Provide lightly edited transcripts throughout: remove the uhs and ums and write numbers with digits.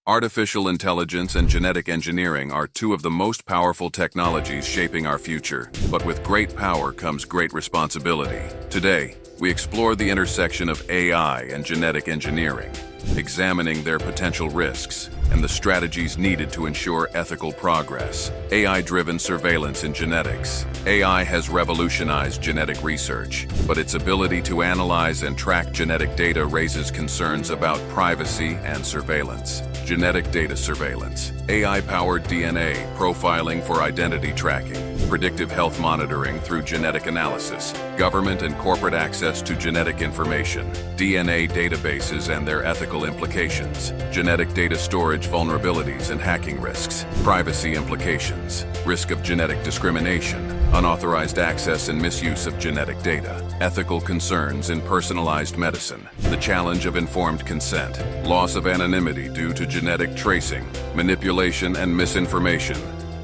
Artificial intelligence and genetic engineering are two of the most powerful technologies shaping our future, but with great power comes great responsibility. Today, we explore the intersection of AI and genetic engineering, examining their potential risks and the strategies needed to ensure ethical progress. AI-driven surveillance in genetics. AI has revolutionized genetic research, but its ability to analyze and track genetic data raises concerns about privacy and surveillance. Genetic data surveillance. AI-powered DNA profiling for identity tracking. Predictive health monitoring through genetic analysis. Government and corporate access to genetic information. DNA databases and their ethical implications. Genetic data storage vulnerabilities and hacking risks. Privacy implications. Risk of genetic discrimination. Unauthorized access and misuse of genetic data. Ethical concerns in personalized medicine. The challenge of informed consent. Loss of anonymity due to genetic tracing, manipulation, and misinformation.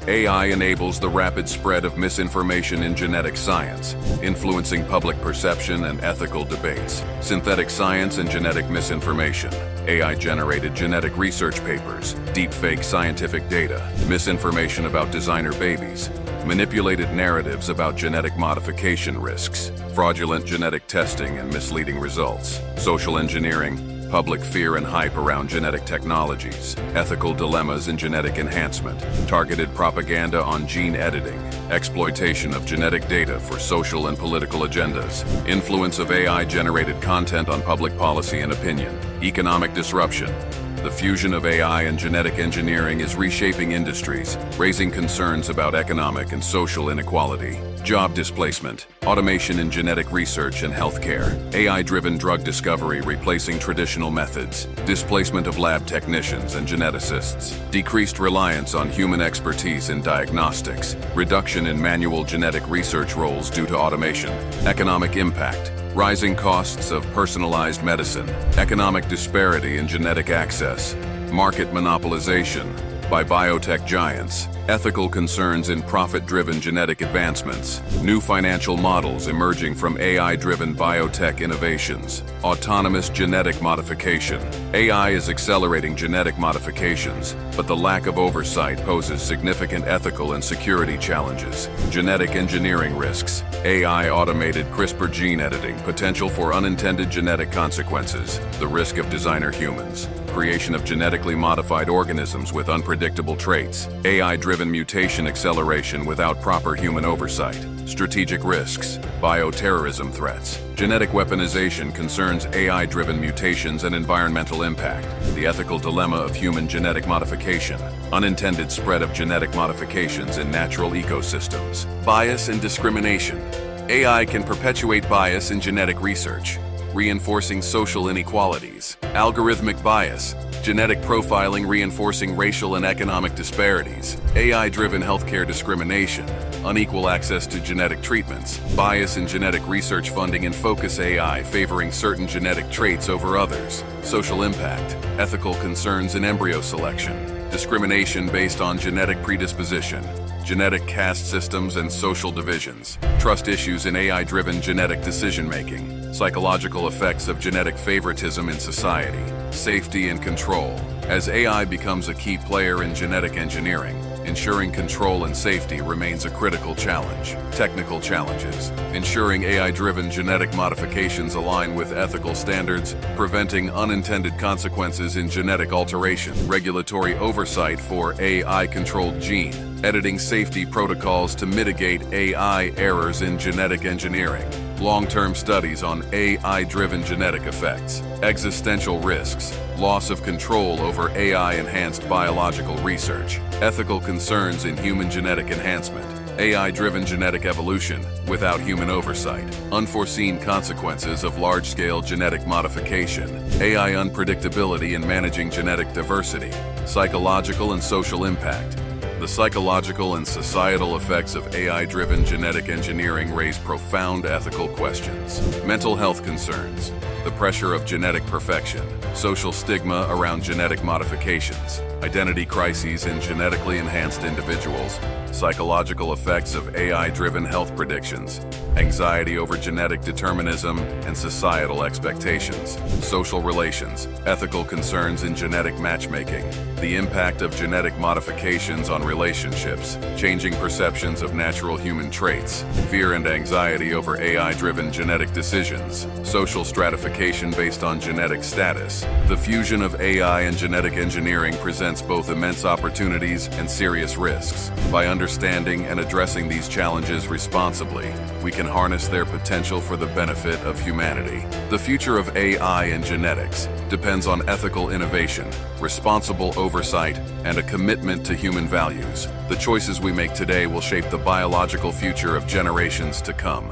AI enables the rapid spread of misinformation in genetic science, influencing public perception and ethical debates. Synthetic science and genetic misinformation. AI-generated genetic research papers, deepfake scientific data, misinformation about designer babies, manipulated narratives about genetic modification risks, fraudulent genetic testing and misleading results, social engineering, public fear and hype around genetic technologies, ethical dilemmas in genetic enhancement, targeted propaganda on gene editing, exploitation of genetic data for social and political agendas, influence of AI-generated content on public policy and opinion, economic disruption. The fusion of AI and genetic engineering is reshaping industries, raising concerns about economic and social inequality. Job displacement, automation in genetic research and healthcare, AI-driven drug discovery replacing traditional methods, displacement of lab technicians and geneticists, decreased reliance on human expertise in diagnostics, reduction in manual genetic research roles due to automation, economic impact, rising costs of personalized medicine, economic disparity in genetic access, market monopolization by biotech giants, ethical concerns in profit-driven genetic advancements, new financial models emerging from AI-driven biotech innovations, autonomous genetic modification. AI is accelerating genetic modifications, but the lack of oversight poses significant ethical and security challenges. Genetic engineering risks. AI automated CRISPR gene editing, potential for unintended genetic consequences, the risk of designer humans, creation of genetically modified organisms with unpredictable traits, AI-driven mutation acceleration without proper human oversight, strategic risks, bioterrorism threats. Genetic weaponization concerns AI-driven mutations and environmental impact, the ethical dilemma of human genetic modification, unintended spread of genetic modifications in natural ecosystems. Bias and discrimination. AI can perpetuate bias in genetic research, reinforcing social inequalities. Algorithmic bias, genetic profiling reinforcing racial and economic disparities. AI-driven healthcare discrimination, unequal access to genetic treatments. Bias in genetic research funding and focus AI favoring certain genetic traits over others. Social impact, ethical concerns in embryo selection. Discrimination based on genetic predisposition. Genetic caste systems and social divisions, trust issues in AI-driven genetic decision-making, psychological effects of genetic favoritism in society, safety and control. As AI becomes a key player in genetic engineering, ensuring control and safety remains a critical challenge. Technical challenges. Ensuring AI-driven genetic modifications align with ethical standards, preventing unintended consequences in genetic alteration. Regulatory oversight for AI-controlled gene editing safety protocols to mitigate AI errors in genetic engineering. Long-term studies on AI-driven genetic effects. Existential risks. Loss of control over AI-enhanced biological research. Ethical concerns in human genetic enhancement. AI-driven genetic evolution without human oversight. Unforeseen consequences of large-scale genetic modification. AI unpredictability in managing genetic diversity. Psychological and social impact. The psychological and societal effects of AI-driven genetic engineering raise profound ethical questions. Mental health concerns, the pressure of genetic perfection, social stigma around genetic modifications, identity crises in genetically enhanced individuals, psychological effects of AI-driven health predictions, anxiety over genetic determinism and societal expectations, social relations, ethical concerns in genetic matchmaking, the impact of genetic modifications on relationships, changing perceptions of natural human traits, fear and anxiety over AI-driven genetic decisions, social stratification based on genetic status. The fusion of AI and genetic engineering presents both immense opportunities and serious risks. By understanding and addressing these challenges responsibly, we can harness their potential for the benefit of humanity. The future of AI and genetics depends on ethical innovation, responsible oversight, and a commitment to human values. The choices we make today will shape the biological future of generations to come.